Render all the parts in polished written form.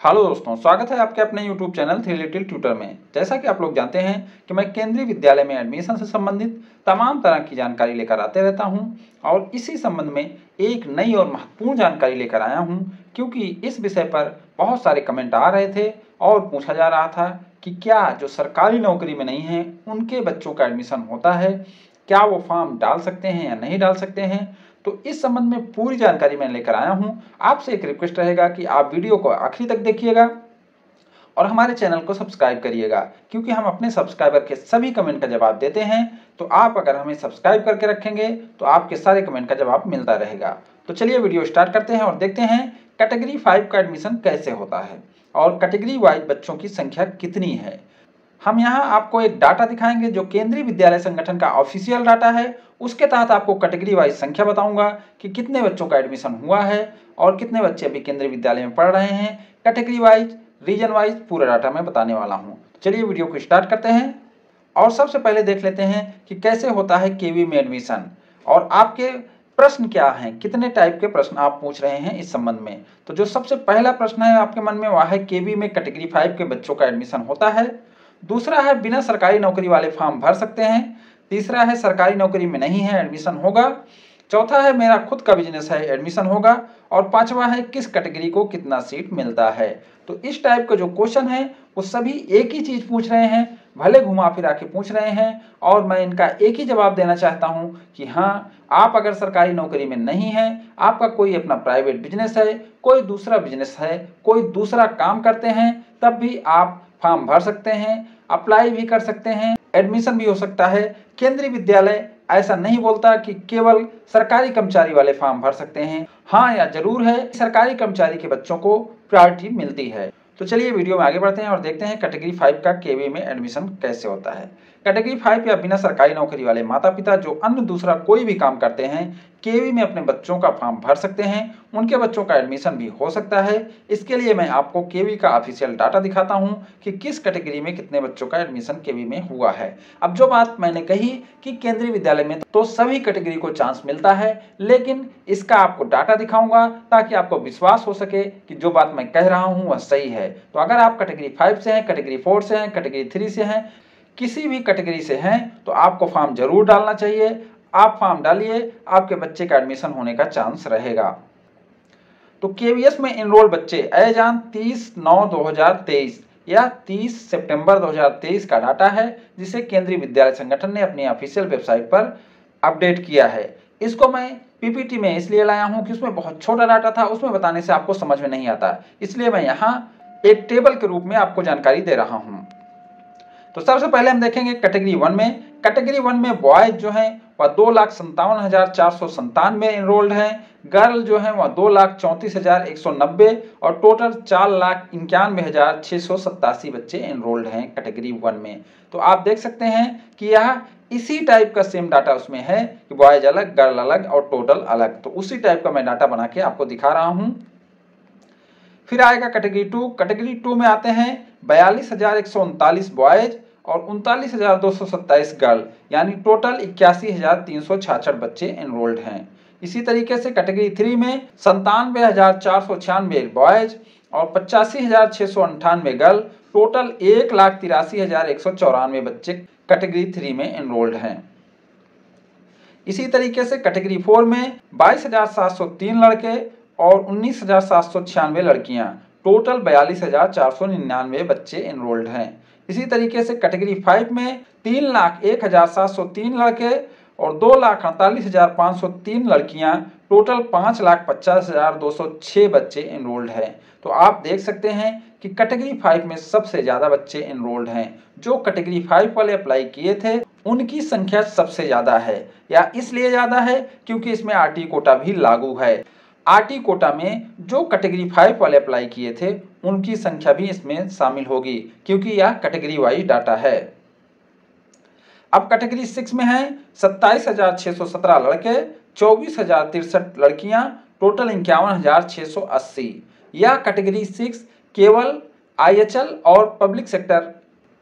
Hello दोस्तों, स्वागत है आपके अपने YouTube channel three little tutor में। जैसा कि आप लोग जानते हैं कि मैं केंद्रीय विद्यालय में एडमिशन से संबंधित तमाम तरह की जानकारी लेकर आते रहता हूं और इसी संबंध में एक नई और महत्वपूर्ण जानकारी लेकर आया हूं, क्योंकि इस विषय पर बहुत सारे कमेंट आ रहे थे और पूछा जा रहा था कि क्या जो सरकारी नौकरी में नहीं है उनके बच्चों का एडमिशन होता है, क्या वो फॉर्म डाल सकते हैं या नहीं डाल सकते हैं। तो इस संबंध में पूरी जानकारी मैं लेकर आया हूं। आपसे एक रिक्वेस्ट रहेगा कि आप वीडियो को आखिरी तक देखिएगा और हमारे चैनल को सब्सक्राइब करिएगा, क्योंकि हम अपने सब्सक्राइबर के सभी कमेंट का जवाब देते हैं। तो आप अगर हमें सब्सक्राइब करके रखेंगे तो आपके सारे कमेंट का जवाब मिलता रहेगा। तो चलिए वीडियो स्टार्ट करते हैं और देखते हैं कैटेगरी 5 का एडमिशन कैसे होता है और कैटेगरी वाइज बच्चों की संख्या कितनी है। हम यहाँ आपको एक डाटा दिखाएंगे जो केंद्रीय विद्यालय संगठन का ऑफिशियल डाटा है। उसके तहत आपको कैटेगरी वाइज संख्या बताऊंगा कि कितने बच्चों का एडमिशन हुआ है और कितने बच्चे अभी केंद्रीय विद्यालय में पढ़ रहे हैं। कैटेगरी वाइज, रीजन वाइज पूरा डाटा मैं बताने वाला हूँ। चलिए वीडियो को स्टार्ट करते हैं और सबसे पहले देख लेते हैं कि कैसे होता है केवी में एडमिशन और आपके प्रश्न क्या हैं, कितने टाइप के प्रश्न आप पूछ रहे हैं इस संबंध में। तो जो सबसे पहला प्रश्न है आपके मन में वह है केवी में कैटेगरी 5 के बच्चों का एडमिशन होता है। दूसरा है बिना सरकारी नौकरी वाले फॉर्म भर सकते हैं। तीसरा है सरकारी नौकरी में नहीं है, एडमिशन होगा। चौथा है मेरा खुद का बिजनेस है, एडमिशन होगा। और पांचवा है किस कैटेगरी को कितना सीट मिलता है। तो इस टाइप का जो क्वेश्चन है वो सभी एक ही चीज पूछ रहे हैं, भले घुमा फिरा के पूछ रहे हैं और मैं इनका एक ही जवाब देना चाहता हूं कि हाँ, आप अगर सरकारी नौकरी में नहीं है, आपका कोई अपना प्राइवेट बिजनेस है, कोई दूसरा बिजनेस है, कोई दूसरा काम करते हैं, तब भी आप फॉर्म भर सकते हैं, अप्लाई भी कर सकते हैं, एडमिशन भी हो सकता है। केंद्रीय विद्यालय ऐसा नहीं बोलता कि केवल सरकारी कर्मचारी वाले फॉर्म भर सकते हैं। हाँ या जरूर है, सरकारी कर्मचारी के बच्चों को प्रायोरिटी मिलती है। तो चलिए वीडियो में आगे बढ़ते हैं और देखते हैं कैटेगरी 5 का केवी में एडमिशन कैसे होता है। कैटेगरी 5 या बिना सरकारी नौकरी वाले माता पिता जो अन्य दूसरा कोई भी काम करते हैं केवी में अपने बच्चों का फॉर्म भर सकते हैं, उनके बच्चों का एडमिशन भी हो सकता है। इसके लिए मैं आपको केवी का ऑफिशियल डाटा दिखाता हूं कि किस कैटेगरी में कितने बच्चों का एडमिशन केवी में हुआ है। अब जो बात मैंने कही कि केंद्रीय विद्यालय में तो सभी कैटेगरी को चांस मिलता है, लेकिन इसका आपको डाटा दिखाऊंगा ताकि आपको विश्वास हो सके कि जो बात मैं कह रहा हूं वह सही है। तो अगर आप कैटेगरी 5 से हैं, कैटेगरी 4 से हैं, कैटेगरी 3 से हैं, किसी भी कैटेगरी से हैं, तो आपको फॉर्म जरूर डालना चाहिए। आप फॉर्म डालिए, आपके बच्चे का एडमिशन होने का चांस रहेगा। तो केवीएस में इनरोल बच्चे एजान 30/9/2023 या 30 सितंबर 2023 का डाटा है, जिसे केंद्रीय विद्यालय संगठन ने अपनी ऑफिशियल वेबसाइट पर अपडेट किया है। इसको मैं पीपीटी में इसलिए लाया हूं कि उसमें बहुत छोटा डाटा था, उसमें बताने से आपको समझ में नहीं आता, इसलिए मैं यहाँ एक टेबल के रूप में आपको जानकारी दे रहा हूँ। तो सबसे पहले हम देखेंगे कैटेगरी 1 में। कैटेगरी 1 में बॉयज जो हैं वह 2,57,497 एनरोल्ड हैं। गर्ल जो हैं वह 2,34,190 और टोटल 4,91,687 बच्चे एनरोल्ड हैं कैटेगरी 1 में। तो आप देख सकते हैं कि यह इसी टाइप का सेम डाटा उसमें है कि बॉयज अलग, गर्ल अलग और टोटल अलग। तो उसी टाइप का मैं डाटा बना के आपको दिखा रहा हूँ। फिर आएगा कैटेगरी 2। कैटेगरी 2 में आते हैं 42,139 बॉयज और 39,227 गर्ल, यानी टोटल 81,366 बच्चे एनरोल्ड हैं। इसी तरीके से कैटेगरी 3 में 97,496 बॉयज और 85,698 गर्ल, टोटल 1,83,194 बच्चे कैटेगरी 3 में एनरोल्ड हैं। इसी तरीके से कैटेगरी 4 में 22,703 लड़के और 19,796 लड़कियां, टोटल 42,499 बच्चे एनरोल्ड हैं। इसी तरीके से कैटेगरी 5 में 3,01,703 लड़के और 2,48,503 लड़कियां, टोटल 5,50,206 बच्चे एनरोल्ड हैं। तो आप देख सकते हैं कि कैटेगरी 5 में सबसे ज्यादा बच्चे एनरोल्ड हैं। जो कैटेगरी 5 वाले अप्लाई किए थे उनकी संख्या सबसे ज्यादा है, या इसलिए ज्यादा है क्योंकि इसमें आरटी कोटा भी लागू है। आरटी कोटा में जो कैटेगरी 5 वाले अप्लाई किए थे उनकी संख्या भी इसमें शामिल होगी, क्योंकि यह कैटेगरी वाइज डाटा है। अब कैटेगरी 6 में है 27,617 लड़के, 24,063 लड़कियां, टोटल 51,680। यह कैटेगरी 6 केवल आईएचएल और पब्लिक सेक्टर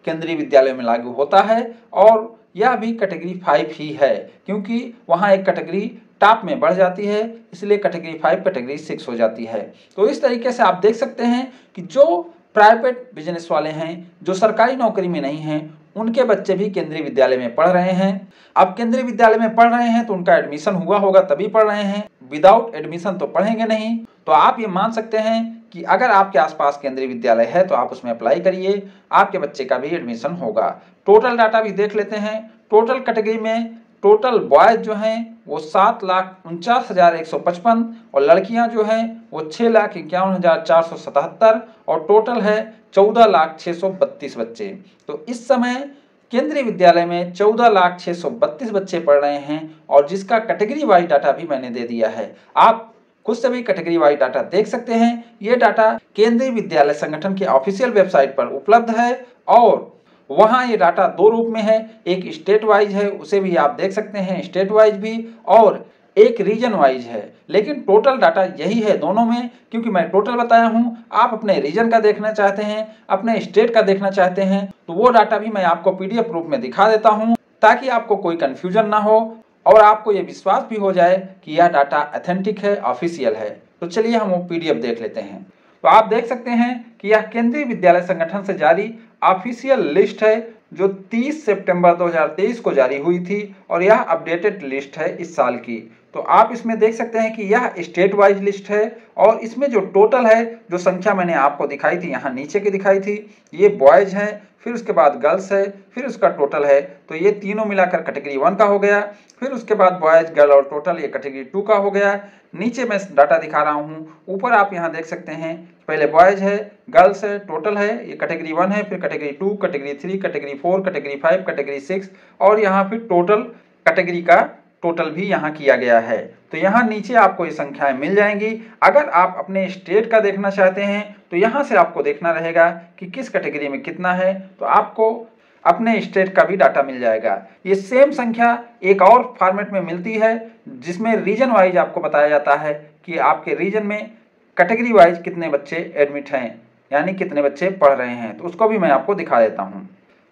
केंद्रीय विद्यालय में लागू होता है और यह भी कैटेगरी 5 ही है, क्योंकि वहां एक कैटेगरी टॉप में बढ़ जाती है, इसलिए कैटेगरी 5 कैटेगरी 6 हो जाती है। तो इस तरीके से आप देख सकते हैं कि जो प्राइवेट बिजनेस वाले हैं, जो सरकारी नौकरी में नहीं हैं, उनके बच्चे भी केंद्रीय विद्यालय में पढ़ रहे हैं। अब केंद्रीय विद्यालय में पढ़ रहे हैं तो उनका एडमिशन हुआ होगा तभी पढ़ रहे हैं, विदाउट एडमिशन तो पढ़ेंगे नहीं। तो आप ये मान सकते हैं कि अगर आपके आसपास केंद्रीय विद्यालय है तो आप उसमें अप्लाई करिए, आपके बच्चे का भी एडमिशन होगा। टोटल डाटा भी देख लेते हैं। टोटल कैटेगरी में टोटल बॉयज जो हैं वो 7,49,155 और लड़कियां जो हैं वो 6,51,477 और टोटल है 14,06,32 बच्चे। तो इस समय केंद्रीय विद्यालय में 14,06,32 बच्चे पढ़ रहे हैं और जिसका कैटेगरी वाइज डाटा भी मैंने दे दिया है। आप खुद से भी कैटेगरी वाइज डाटा देख सकते हैं। ये डाटा केंद्रीय विद्यालय संगठन के ऑफिशियल वेबसाइट पर उपलब्ध है और वहाँ ये डाटा दो रूप में है, एक स्टेट वाइज है, उसे भी आप देख सकते हैं स्टेट वाइज भी, और एक रीजन वाइज है। लेकिन टोटल डाटा यही है दोनों में, क्योंकि मैं टोटल बताया हूँ। आप अपने रीजन का देखना चाहते हैं, अपने स्टेट का देखना चाहते हैं तो वो डाटा भी मैं आपको PDF रूप में दिखा देता हूँ, ताकि आपको कोई कन्फ्यूजन ना हो और आपको ये विश्वास भी हो जाए कि यह डाटा ऑथेंटिक है, ऑफिशियल है। तो चलिए हम वो PDF देख लेते हैं। तो आप देख सकते हैं कि यह केंद्रीय विद्यालय संगठन से जारी ऑफिशियल लिस्ट है जो 30 सितंबर 2023 को जारी हुई थी और यह अपडेटेड लिस्ट है इस साल की। तो आप इसमें देख सकते हैं कि यह स्टेट वाइज लिस्ट है और इसमें जो टोटल है, जो संख्या मैंने आपको दिखाई थी, यहाँ नीचे की दिखाई थी, ये बॉयज हैं, फिर उसके बाद गर्ल्स है, फिर उसका टोटल है। तो ये तीनों मिलाकर कैटेगरी 1 का हो गया। फिर उसके बाद बॉयज, गर्ल और टोटल ये कैटेगरी 2 का हो गया। नीचे मैं डाटा दिखा रहा हूँ, ऊपर आप यहाँ देख सकते हैं, पहले बॉयज है, गर्ल्स है, टोटल है, ये कैटेगरी 1 है, फिर category 2, category 3, category 4, category 5, category 6 और यहाँ फिर टोटल कैटेगरी का टोटल भी यहाँ किया गया है। तो यहाँ नीचे आपको ये संख्याएं मिल जाएंगी। अगर आप अपने स्टेट का देखना चाहते हैं तो यहाँ से आपको देखना रहेगा कि किस कैटेगरी में कितना है, तो आपको अपने स्टेट का भी डाटा मिल जाएगा। ये सेम संख्या एक और फॉर्मेट में मिलती है जिसमें रीजन वाइज आपको बताया जाता है कि आपके रीजन में कैटेगरी वाइज कितने बच्चे एडमिट हैं, यानी कितने बच्चे पढ़ रहे हैं। तो उसको भी मैं आपको दिखा देता हूँ।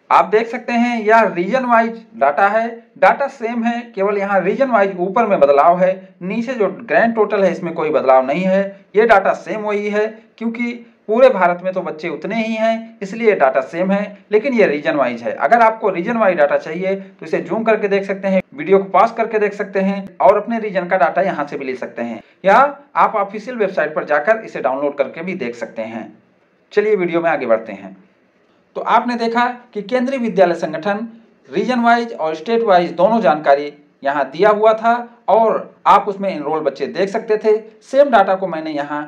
आप देख सकते हैं यह रीजन वाइज डाटा है, डाटा सेम है, केवल यहाँ रीजन वाइज ऊपर में बदलाव है, नीचे जो ग्रैंड टोटल है इसमें कोई बदलाव नहीं है। ये डाटा सेम वही है, क्योंकि पूरे भारत में तो बच्चे उतने ही हैं, इसलिए डाटा सेम है, लेकिन ये रीजन वाइज है। अगर आपको रीजन वाइज डाटा चाहिए तो इसे जूम करके देख सकते हैं, वीडियो को पॉज करके देख सकते हैं और अपने रीजन का डाटा यहाँ से भी ले सकते हैं, या आप ऑफिशियल वेबसाइट पर जाकर इसे डाउनलोड करके भी देख सकते हैं। चलिए वीडियो में आगे बढ़ते हैं। तो आपने देखा कि केंद्रीय विद्यालय संगठन रीजन वाइज और स्टेट वाइज दोनों जानकारी यहाँ दिया हुआ था और आप उसमें एनरोल बच्चे देख सकते थे। सेम डाटा को मैंने यहाँ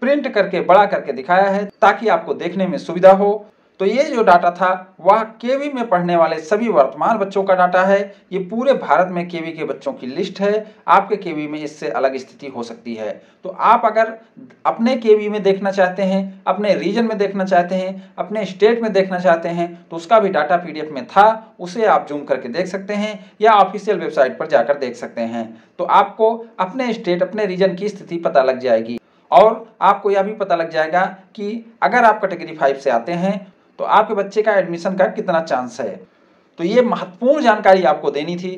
प्रिंट करके बड़ा करके दिखाया है ताकि आपको देखने में सुविधा हो। तो ये जो डाटा था वह केवी में पढ़ने वाले सभी वर्तमान बच्चों का डाटा है। ये पूरे भारत में केवी के बच्चों की लिस्ट है। आपके केवी में इससे अलग स्थिति हो सकती है। तो आप अगर अपने केवी में देखना चाहते हैं, अपने रीजन में देखना चाहते हैं, अपने स्टेट में देखना चाहते हैं तो उसका भी डाटा PDF में था, उसे आप जूम करके देख सकते हैं या ऑफिशियल वेबसाइट पर जाकर देख सकते हैं। तो आपको अपने स्टेट, अपने रीजन की स्थिति पता लग जाएगी और आपको यह भी पता लग जाएगा कि अगर आप कैटेगरी 5 से आते हैं तो आपके बच्चे का एडमिशन का कितना चांस है। तो ये महत्वपूर्ण जानकारी आपको देनी थी,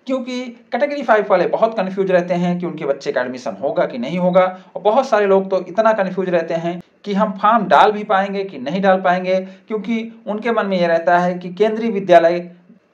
क्योंकि कैटेगरी 5 वाले बहुत कंफ्यूज रहते हैं कि उनके बच्चे का एडमिशन होगा कि नहीं होगा, और बहुत सारे लोग तो इतना कंफ्यूज रहते हैं कि हम फॉर्म डाल भी पाएंगे कि नहीं डाल पाएंगे, क्योंकि उनके मन में ये रहता है कि केंद्रीय विद्यालय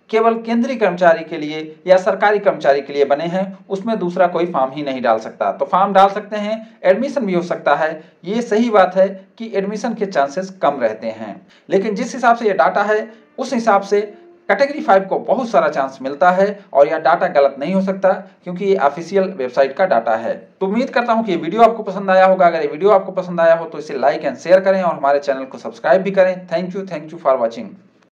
केवल केंद्रीय कर्मचारी के लिए या सरकारी कर्मचारी के लिए बने हैं, उसमें दूसरा कोई फॉर्म ही नहीं डाल सकता। तो फॉर्म डाल सकते हैं, एडमिशन भी हो सकता है। ये सही बात है कि एडमिशन के चांसेस कम रहते हैं, लेकिन जिस हिसाब से ये डाटा है उस हिसाब से कैटेगरी 5 को बहुत सारा चांस मिलता है और यह डाटा गलत नहीं हो सकता, क्योंकि ये ऑफिशियल वेबसाइट का डाटा है। तो उम्मीद करता हूं कि ये वीडियो आपको पसंद आया होगा। अगर ये वीडियो आपको पसंद आया हो तो इसे लाइक एंड शेयर करें और हमारे चैनल को सब्सक्राइब भी करें। Thank you for watching.